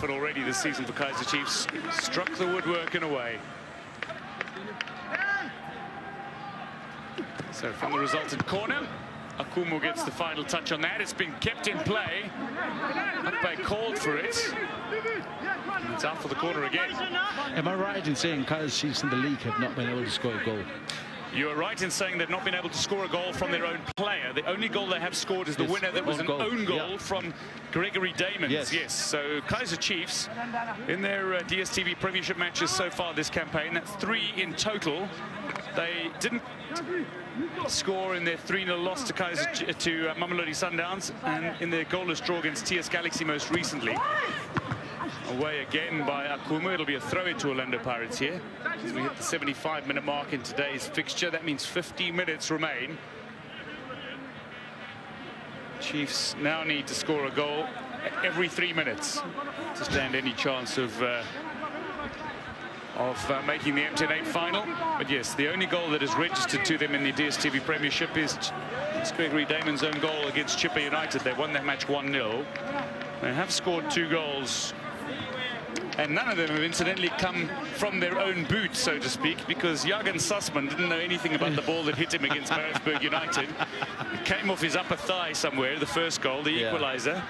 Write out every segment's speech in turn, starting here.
effort already this season for Kaizer Chiefs. Struck the woodwork in a way. So from the resultant corner, Akumu gets the final touch on that. It's been kept in play. Akbay called for it. And it's out for the corner again. Am I right in saying Kaizer Chiefs in the league have not been able to score a goal? You are right in saying they've not been able to score a goal from their own player. The only goal they have scored is the winner that was an own goal from Gregory Damon. Yes. So Kaizer Chiefs, in their DStv Premiership matches so far this campaign, that's 3 in total. They didn't score in their 3-0 loss to Mamelodi Sundowns, and in their goalless draw against TS Galaxy most recently. Away again by Akumu. It'll be a throw into Orlando Pirates here as we hit the 75-minute mark in today's fixture. That means 50 minutes remain. Chiefs now need to score a goal every 3 minutes to stand any chance of making the MTN8 final. But yes, the only goal that is registered to them in the DStv Premiership is Gregory Damon's own goal against Chippa United. They won that match 1-0. They have scored 2 goals, and none of them have incidentally come from their own boot, so to speak, because Jürgen Sussman didn't know anything about the ball that hit him against Maritzburg United. It came off his upper thigh somewhere, the first goal, the equalizer.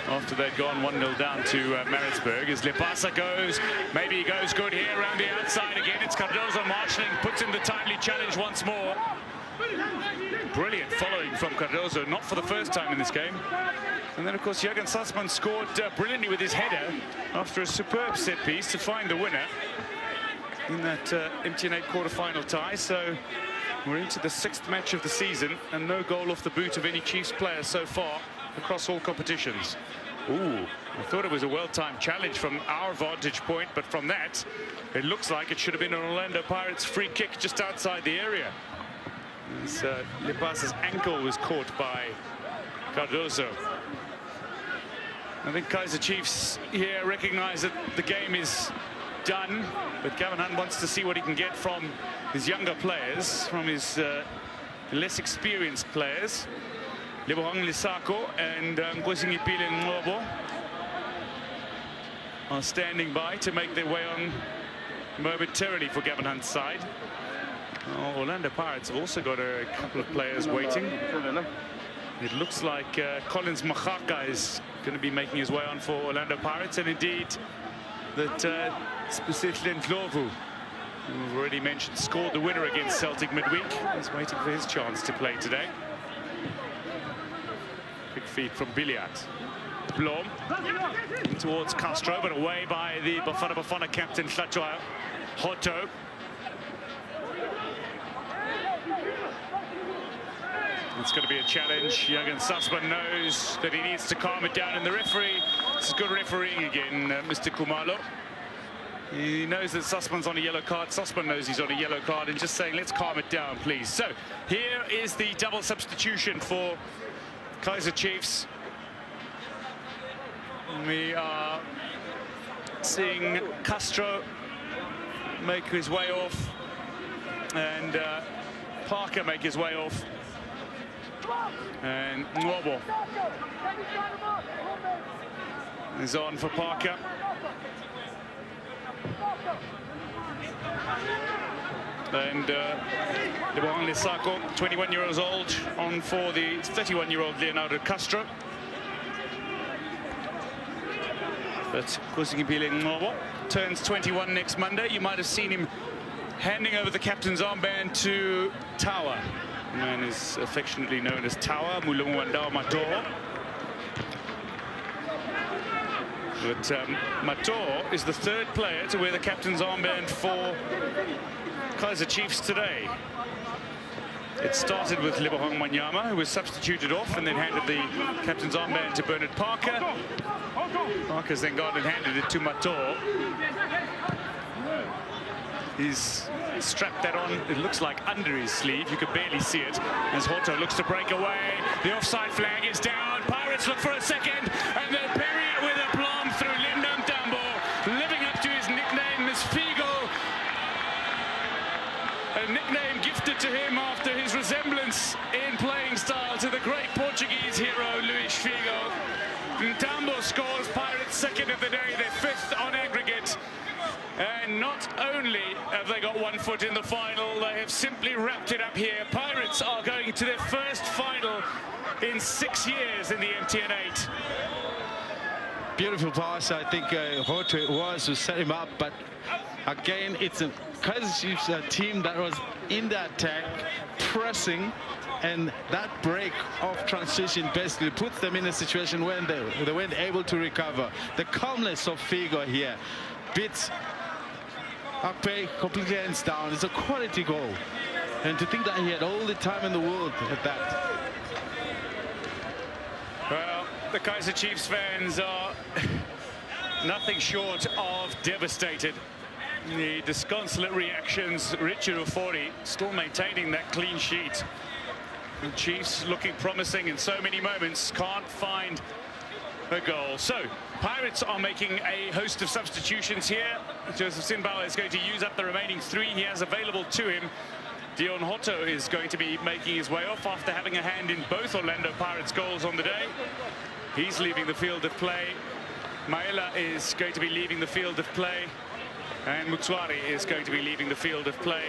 After they'd gone 1-0 down to Maritzburg. As Lepasa goes, maybe he goes good here around the outside again. It's Cardozo marshalling, puts in the timely challenge once more. Brilliant following from Cardozo, not for the first time in this game. And then, of course, Jürgen Sussman scored brilliantly with his header after a superb set piece to find the winner in that MTN8 quarter-final tie. So we're into the 6th match of the season, and no goal off the boot of any Chiefs player so far across all competitions. Ooh, I thought it was a well-timed challenge from our vantage point, but from that, it looks like it should have been an Orlando Pirates free kick just outside the area. As Lepasa's ankle was caught by Cardozo. I think Kaizer Chiefs here recognize that the game is done, but Gavin Hunt wants to see what he can get from his younger players, from his less experienced players. Lebohang Lisako and Ngosingipile Ngobo are standing by to make their way on momentarily for Gavin Hunt's side. Orlando Pirates have also got a couple of players waiting. It looks like Collins Machaka is going to be making his way on for Orlando Pirates, and indeed that Spisitlen Ndlovu, who we've already mentioned, scored the winner against Celtic midweek. He's waiting for his chance to play today. Quick feed from Billiat. Blom towards Castro, but away by the Bafana Bafana captain Hlatshwayo Hoto. It's going to be a challenge. Jürgen Sussman knows that he needs to calm it down, and the referee, this is good refereeing again, Mr. Kumalo. He knows that Sussman's on a yellow card. Sussman knows he's on a yellow card, and just saying, let's calm it down, please. So here is the double substitution for Kaizer Chiefs. We are seeing Castro make his way off, and Parker make his way off. And Ngobo is on for Parker. And Lebohang Lisako, 21 years old, on for the 31-year-old Leonardo Castro. But Ngosingipile Ngobo turns 21 next Monday. You might have seen him handing over the captain's armband to Tawa. The man is affectionately known as Tawa, Mulumuandao Matoro. But Matoro is the 3rd player to wear the captain's armband for Kaizer Chiefs today. It started with Lebohang Manyama, who was substituted off and then handed the captain's armband to Bernard Parker. Parker's then gone and handed it to Matoro. He's strapped that on, it looks like under his sleeve. You could barely see it as Hoto looks to break away. The offside flag is down. Pirates look for a second, and they'll bury it with aplomb through Lyndon Tambo, living up to his nickname, Miss Figo. A nickname gifted to him after his resemblance in playing style to the great Portuguese hero, Luis Figo. Tambo scores Pirates' 2nd of the the day, they're 5th on aggregate. And not only have they got one foot in the final, they have simply wrapped it up here. Pirates are going to their first final in 6 years in the MTN8. Beautiful pass, I think Hoto it was to set him up, but again, it's a Kaizer Chiefs team that was in the attack, pressing, and that break of transition basically puts them in a situation when they weren't able to recover. The calmness of Figo here beats Akpe completely hands down. It's a quality goal, and to think that he had all the time in the world at that. Well, the Kaizer Chiefs fans are nothing short of devastated. The disconsolate reactions. Richard Ofori still maintaining that clean sheet. The Chiefs looking promising in so many moments, can't find a goal. So Pirates are making a host of substitutions here. Joseph Sinbala is going to use up the remaining 3 he has available to him. Dion Hoto is going to be making his way off after having a hand in both Orlando Pirates goals on the day. He's leaving the field of play. Maela is going to be leaving the field of play, and Mutswari is going to be leaving the field of play.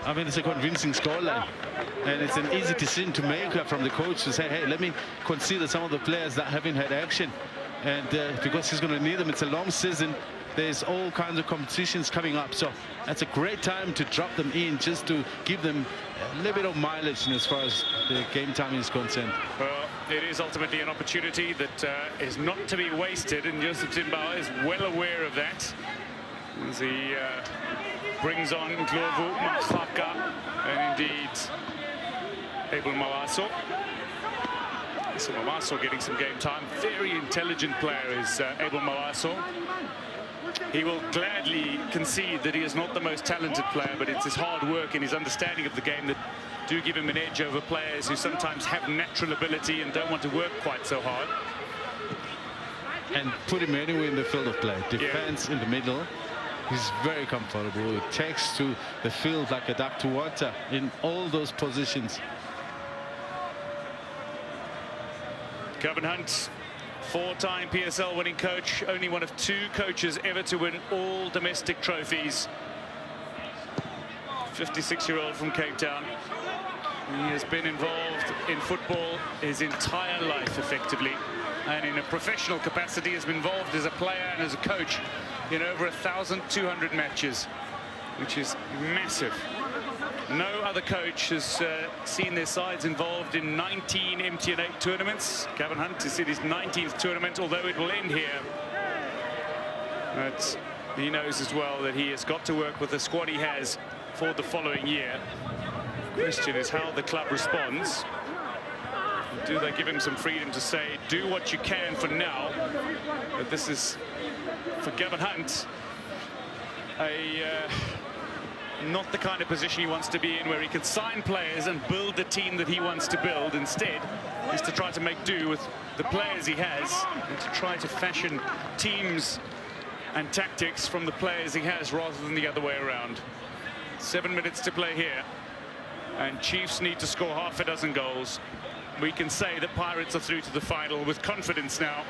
I mean, it's a convincing scoreline, and it's an easy decision to make from the coach to say, hey, let me consider some of the players that haven't had action, and because he's going to need them. It's a long season. There's all kinds of competitions coming up, so that's a great time to drop them in just to give them a little bit of mileage as far as the game time is concerned. Well, it is ultimately an opportunity that is not to be wasted, and Joseph Zimbabwe is well aware of that as he brings on Glovu, Mahaka, and indeed Abel Mawaso. So Mawaso getting some game time. Very intelligent player is Abel Mawaso. He will gladly concede that he is not the most talented player, but it's his hard work and his understanding of the game that do give him an edge over players who sometimes have natural ability and don't want to work quite so hard. And put him anywhere in the field of play. Defense in the middle. He's very comfortable. He takes to the field like a duck to water in all those positions. Kevin Hunt, 4-time PSL winning coach, only one of 2 coaches ever to win all domestic trophies. 56-year-old from Cape Town. He has been involved in football his entire life, effectively, and in a professional capacity has been involved as a player and as a coach in over 1,200 matches, which is massive. No other coach has seen their sides involved in 19 MTN8 tournaments. Gavin Hunt is in his 19th tournament, although it will end here. But he knows as well that he has got to work with the squad he has for the following year. The question is how the club responds. Do they give him some freedom to say, do what you can for now? But this is, for Gavin Hunt, not the kind of position he wants to be in, where he can sign players and build the team that he wants to build. Instead, is to try to make do with the players he has and to try to fashion teams and tactics from the players he has rather than the other way around. 7 minutes to play here, and Chiefs need to score half a dozen goals. We can say that Pirates are through to the final with confidence now.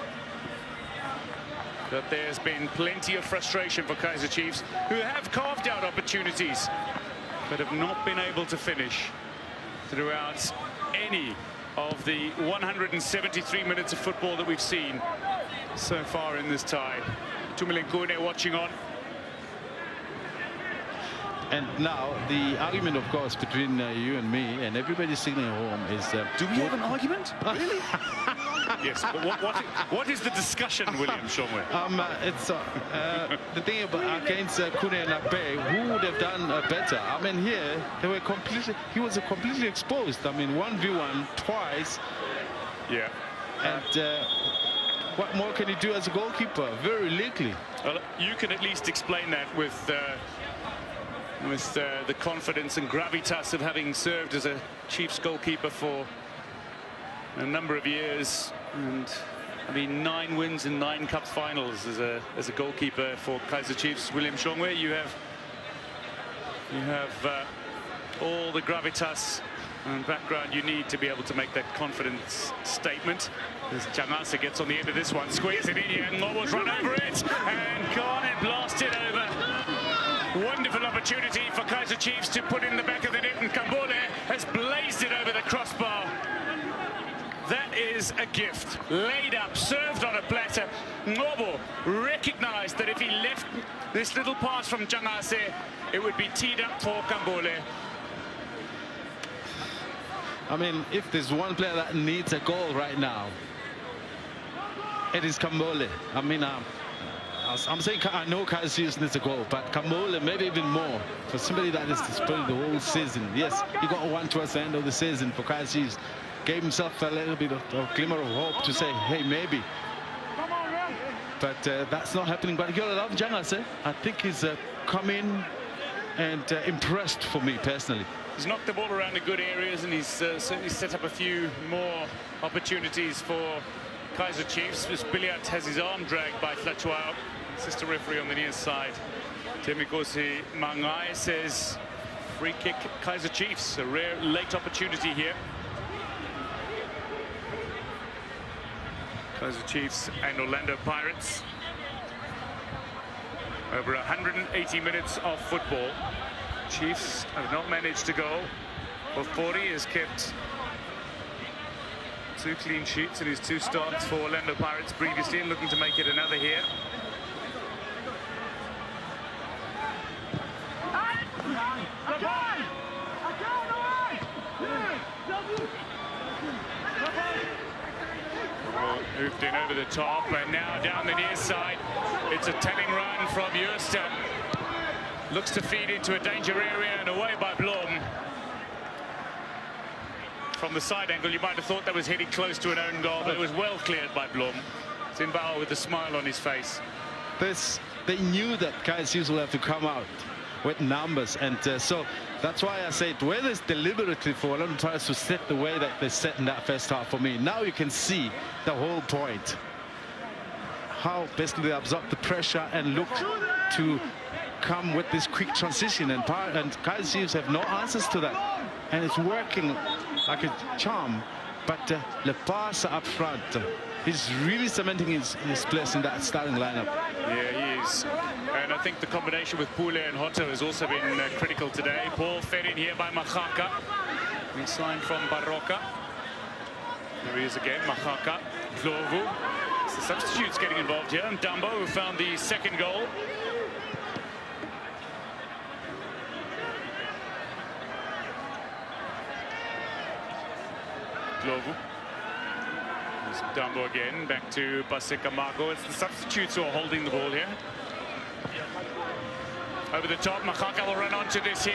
But there's been plenty of frustration for Kaizer Chiefs, who have carved out opportunities but have not been able to finish throughout any of the 173 minutes of football that we've seen so far in this tie. Tumilengune watching on. And now the argument, of course, between you and me and everybody sitting at home is... do we have an argument? Really? Yes, but what is the discussion, William Shomwe? It's the thing about against Kune and Akpe, who would have done better? I mean, here they were he was completely exposed. I mean, 1v1 twice. Yeah. And what more can he do as a goalkeeper? Very likely. Well, you can at least explain that with the confidence and gravitas of having served as a Chiefs goalkeeper for a number of years, and I mean 9 wins and 9 cup finals as a goalkeeper for Kaizer Chiefs. William Shongwe, you have all the gravitas And background, you need to be able to make that confidence statement. As Jangase gets on the end of this one, squeeze it in here, and Ngobo's run over it, and gone and blasted over. Wonderful opportunity for Kaizer Chiefs to put in the back of the net, and Kambole has blazed it over the crossbar. That is a gift. Laid up, served on a platter. Ngobo recognized that if he left this little pass from Jangase, it would be teed up for Kambole. I mean, if there's one player that needs a goal right now, it is Kambole. I mean, I'm saying I know Kaizer Chiefs needs a goal, but Kambole maybe even more for somebody that is displaying the whole season. Yes, he got one towards the end of the season for Kaizer Chiefs. Gave himself a little bit of a glimmer of hope to say, hey, maybe. But that's not happening. But you love Jangase. I think he's come in and impressed for me personally. He's knocked the ball around in good areas, and he's certainly set up a few more opportunities for Kaizer Chiefs. This Billiard has his arm dragged by Tlachuao, sister referee on the near side. Temikosi Mangai says free kick Kaizer Chiefs. A rare late opportunity here. Kaizer Chiefs and Orlando Pirates. Over 180 minutes of football. Chiefs have not managed to go. Ofori has kept 2 clean sheets in his 2 starts for Orlando Pirates previously, and looking to make it another here. Moved in over the top, and now down the near side. It's a telling run from Jooste. Looks to feed into a danger area, and away by Blom. From the side angle, you might have thought that was hitting close to an own goal, but it was well cleared by Blom. Zimbabwe with a smile on his face. They knew that Kaizer Chiefs will have to come out with numbers, and so that's why I said whether it's deliberately for Orlando Pirates to set the way that they set in that first half. For me, now you can see the whole point, how basically they absorb the pressure and look to come with this quick transition, and Kaizer Chiefs have no answers to that, and it's working like a charm. But Lepasa up front, he's really cementing his place in that starting lineup. Yeah, he is. And I think the combination with Pule and Hotto has also been critical today. Ball fed in here by Mahaka. He signed from Baroka. There he is again, Mahaka. Klovu. It's the substitutes getting involved here. And Dumbo, who found the second goal. Klovu. There's Dumbo again, back to Paseka Marco. It's the substitutes who are holding the ball here. Over the top, Mahaka will run onto this here,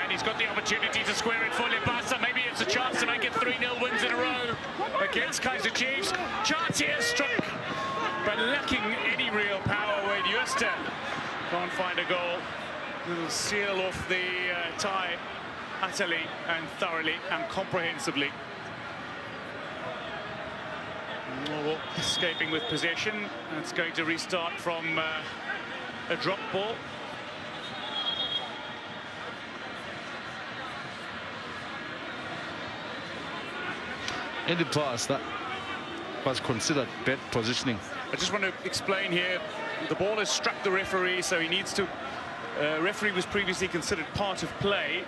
and he's got the opportunity to square it for Lepasa. Maybe it's a chance to make it 3-0 wins in a row against Kaizer Chiefs. Chance here, struck, but lacking any real power when Jooste can't find a goal. It'll seal off the tie utterly and thoroughly and comprehensively. Escaping with possession. It's going to restart from a drop ball. In the past, that was considered bad positioning. I just want to explain here, the ball has struck the referee, so he needs to... referee was previously considered part of play,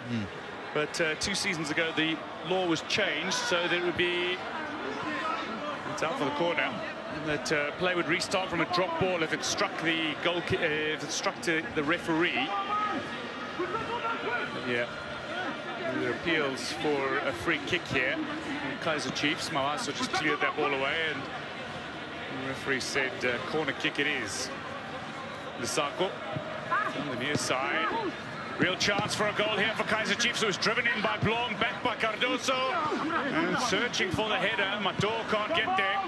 but 2 seasons ago the law was changed so that it would be... It's out for the corner. That play would restart from a drop ball if it struck the goal, if it struck to the referee. Yeah. And there are appeals for a free kick here. And Kaizer Chiefs, Mawaso just cleared that ball away, and the referee said corner kick it is. Lisako on the near side. Real chance for a goal here for Kaizer Chiefs, who was driven in by Blom, back by Cardoso, and searching for the header. Mato can't get there.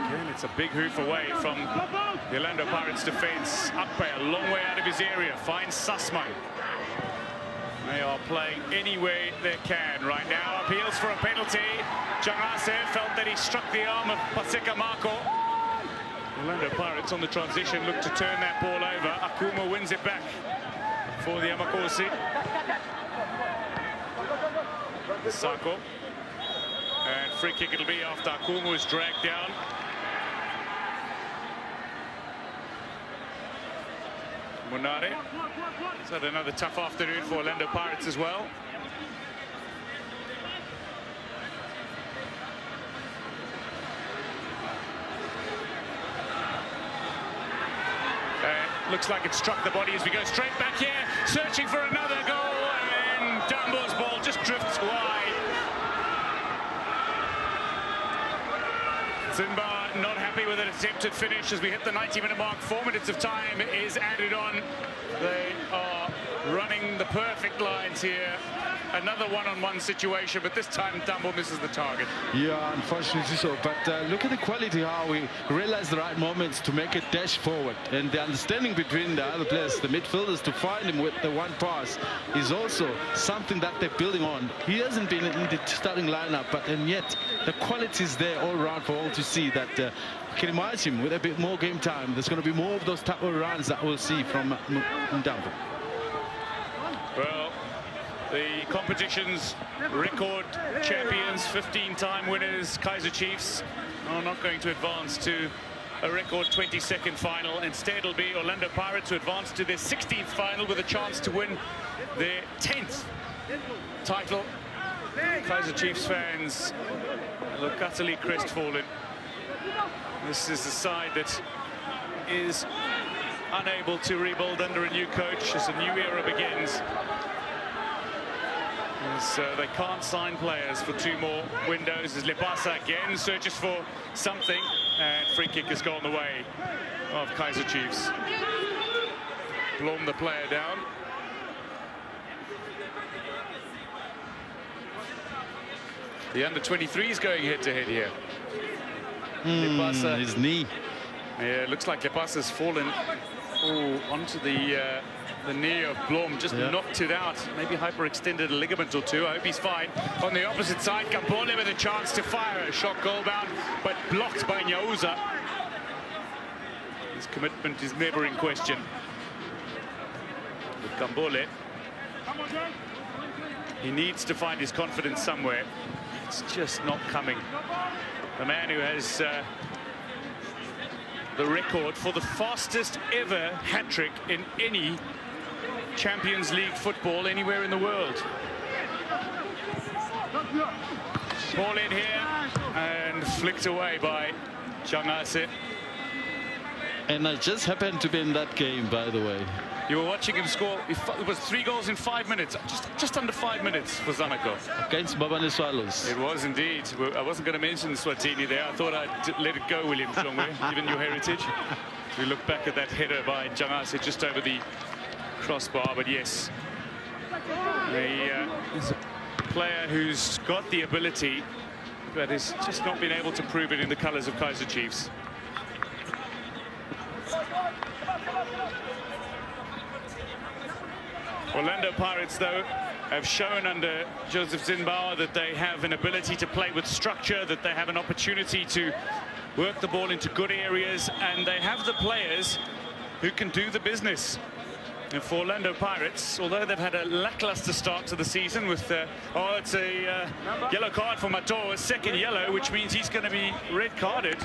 Again, it's a big hoof away from the Orlando Pirates defense. Akpe a long way out of his area, finds Sussman. They are playing any way they can right now. Appeals for a penalty. Jangase felt that he struck the arm of Paseka Marco. Orlando Pirates on the transition look to turn that ball over. Akuma wins it back for the Amakosi. Sako. And free kick it'll be after Akumu is dragged down. Munare. He's had another tough afternoon for Orlando Pirates as well. Looks like it struck the body as we go straight back here, searching for another goal, and Dambo's ball just drifts wide. Zimba not happy with an attempted finish as we hit the 90-minute mark. 4 minutes of time is added on. They are running the perfect lines here. Another one-on-one situation, but this time Dambo misses the target. Yeah, unfortunately so. But look at the quality, how we realize the right moments to make a dash forward. And the understanding between the other players, the midfielders, to find him with the one pass is also something that they're building on. He hasn't been in the starting lineup, and yet the quality is there all around for all to see that can imagine him with a bit more game time. There's going to be more of those type of runs that we'll see from Dambo. Well, the competition's record champions, 15-time winners, Kaizer Chiefs, are not going to advance to a record 22nd final. Instead, it'll be Orlando Pirates who advance to their 16th final with a chance to win their 10th title. Kaizer Chiefs fans look utterly crestfallen. This is a side that is unable to rebuild under a new coach as a new era begins. They can't sign players for 2 more windows as Lepasa again searches for something, and free kick has gone the way of Kaizer Chiefs. Blom the player down. The under-23s going head-to-head here. His knee. Yeah, it looks like Lepasa's fallen onto the knee of Blom, just knocked it out, maybe hyperextended a ligament or two. I hope he's fine. On the opposite side, Kambole with a chance to fire a shot goal bound, but blocked by Nyauza. His commitment is never in question. With Kambole, he needs to find his confidence somewhere. It's just not coming. The man who has the record for the fastest ever hat-trick in any Champions League football anywhere in the world. Ball in here and flicked away by Jangase. And I just happened to be in that game, by the way. You were watching him score. It was 3 goals in 5 minutes, just under 5 minutes for Zanaco. Against Babane Swallows. It was indeed. I wasn't going to mention Swatini there. I thought I'd let it go, William Hlongwe, given your heritage. We look back at that header by Jangase just over the crossbar, but yes. He's a player who's got the ability, but has just not been able to prove it in the colours of Kaizer Chiefs. Orlando Pirates, though, have shown under Joseph Zimbauer that they have an ability to play with structure, that they have an opportunity to work the ball into good areas, and they have the players who can do the business. And for Orlando Pirates, although they've had a lackluster start to the season with, it's a yellow card for Mato, a second yellow, which means he's going to be red carded.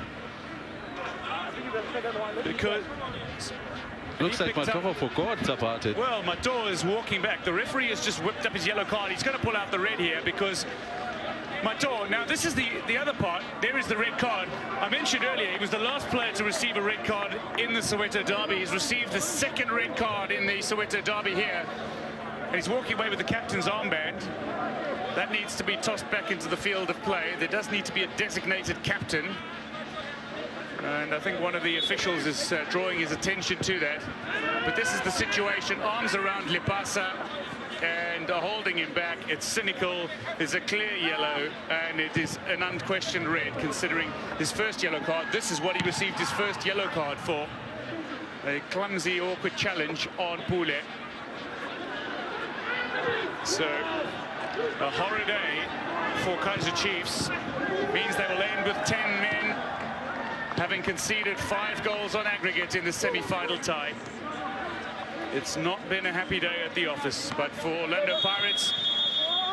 Because looks like Mato forgot about it. Well, Mato is walking back. The referee has just whipped up his yellow card. He's going to pull out the red here because Mato, now this is the other part. There is the red card. I mentioned earlier he was the last player to receive a red card in the Soweto derby. He's received the second red card in the Soweto derby here. And he's walking away with the captain's armband. That needs to be tossed back into the field of play. There does need to be a designated captain. And I think one of the officials is drawing his attention to that. But this is the situation. Arms around Lepasa and holding him back. It's cynical. There's a clear yellow, and it is an unquestioned red, considering his first yellow card. This is what he received his first yellow card for. A clumsy, awkward challenge on Pule. So, a horror day for Kaizer Chiefs means they will end with 10 men, having conceded 5 goals on aggregate in the semi-final tie. It's not been a happy day at the office, but for Orlando Pirates,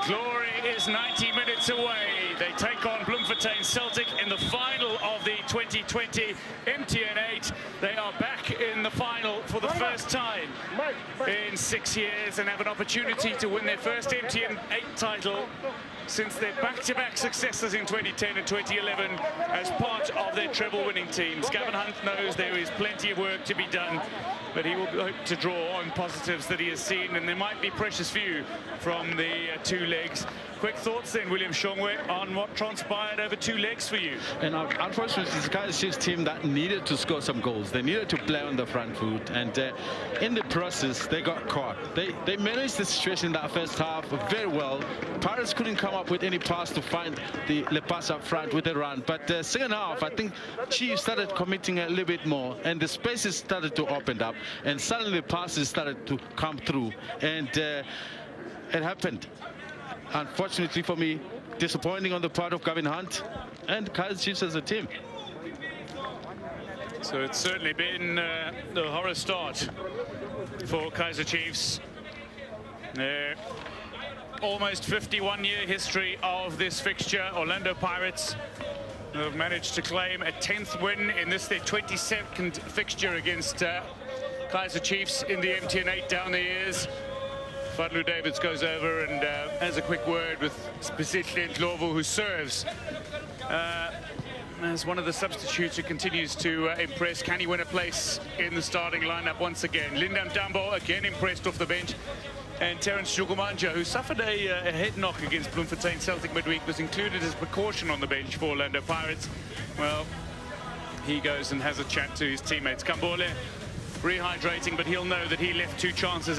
glory is 90 minutes away. They take on Bloemfontein Celtic in the final of the 2020 MTN8. They are back in the final for the first time in 6 years and have an opportunity to win their first MTN8 title since their back-to-back successes in 2010 and 2011 as part of their treble-winning teams. Gavin Hunt knows there is plenty of work to be done, but he will hope to draw on positives that he has seen, and there might be precious few from the two legs. Quick thoughts then, William Shongwe, on what transpired over 2 legs for you. And unfortunately, it's Kaizer Chiefs team that needed to score some goals. They needed to play on the front foot, and in the process, they got caught. They managed the situation in that first half very well. Pirates couldn't come up with any pass to find the pass up front with a run. But the second half, I think Chiefs started committing a little bit more, and the spaces started to open up, and suddenly the passes started to come through, and it happened. Unfortunately for me, disappointing on the part of Gavin Hunt and Kaizer Chiefs as a team. So it's certainly been the horror start for Kaizer Chiefs. Almost 51-year history of this fixture. Orlando Pirates have managed to claim a 10th win in this, their 22nd fixture against Kaizer Chiefs in the MTN8 down the years. Fadlu Davids goes over and has a quick word with specifically Ndlovu, who serves as one of the substitutes who continues to impress. Can he win a place in the starting lineup once again? Linda Mtambo again impressed off the bench. And Terence Chukwumanja, who suffered a head knock against Bloemfontein Celtic midweek, was included as precaution on the bench for Orlando Pirates. Well, he goes and has a chat to his teammates. Kambole rehydrating, but he'll know that he left 2 chances